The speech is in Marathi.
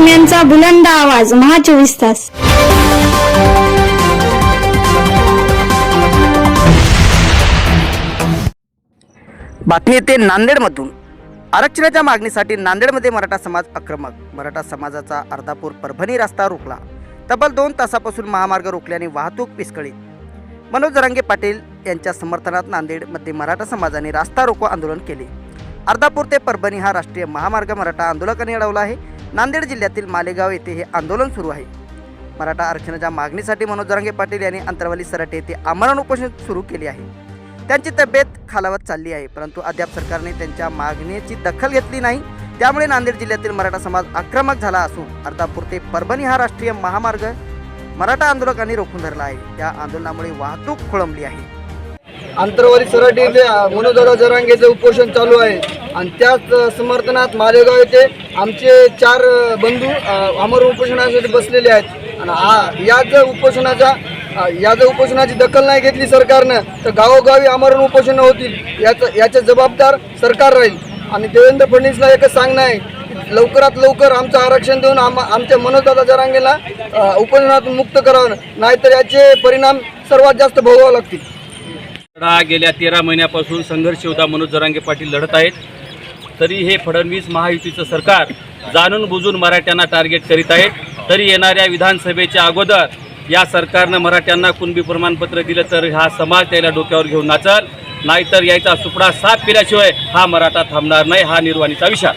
बातम्यांचा बुलंद आवाज महा 24 तास। बातमी येते नांदेडमधून। आरक्षणाच्या मागणीसाठी नांदेडमध्ये मराठा समाज आक्रमक। मराठा समाजाचा अर्धापूर परभणी रस्ता रोखला। तब्बल 2 तासापासून महामार्ग रोखल्याने वाहतूक विस्कळीत। मनोज जरांगे पाटील यांच्या समर्थनात नांदेडमध्ये मराठा समाजाने रास्ता रोको आंदोलन केले। अर्धापूर ते परभणी हा राष्ट्रीय महामार्ग मराठा आंदोलकांनी अडवला आहे। नांदेड जिल्ह्यातील मालेगाव येथे हे आंदोलन सुरू आहे। मराठा आरक्षणाच्या मागणीसाठी मनोज जरांगे पाटील यांनी अंतरवाली सराटे येथे आमरण उपोषण सुरू केले आहे। त्यांची तब्येत खालावत चालली आहे, परंतु अद्याप सरकारने त्यांच्या मागणीची दखल घेतली नाही। त्यामुळे नांदेड जिल्ह्यातील मराठा समाज आक्रमक झाला असून अर्धापूर ते परभणी हा राष्ट्रीय महामार्ग मराठा आंदोलकांनी रोखून धरला आहे। या आंदोलनामुळे वाहतूक खोळंबली आहे। अंतरवाली सराटी येथे मनोज जरांगेचे उपोषण चालू आहे आणि त्याच समर्थनात मालेगाव येथे आमचे 4 बंधू आमरण उपोषणासाठी बसलेले आहेत। आणि याच उपोषणाची दखल नाही घेतली सरकारनं तर गावोगावी आमरण उपोषण होतील। याचे जबाबदार सरकार राहील। आणि देवेंद्र फडणवीसला एकच सांगणं आहे की लवकरात लवकर आमचं आरक्षण देऊन आमच्या मनोज जरांगेला उपोषणातून मुक्त करावं, नाहीतर याचे परिणाम सर्वात जास्त भोगावे लागतील। गेल्या 13 महिन्यापासून संघर्ष योद्धा मनोज जरांगे पाटील लढत आहेत, तरी हे फडणवीस महायुतीचं सरकार जाणून बुजून मराठ्यांना टार्गेट करीत आहेत। तरी येणाऱ्या विधानसभेच्या अगोदर या सरकारनं मराठ्यांना कुणबी प्रमाणपत्र दिलं तर हा समाज त्याला डोक्यावर घेऊन नाचल, नाहीतर याचा सुपडा साफ केल्याशिवाय हा मराठा थांबणार नाही। हा निर्वाणीचा विचार।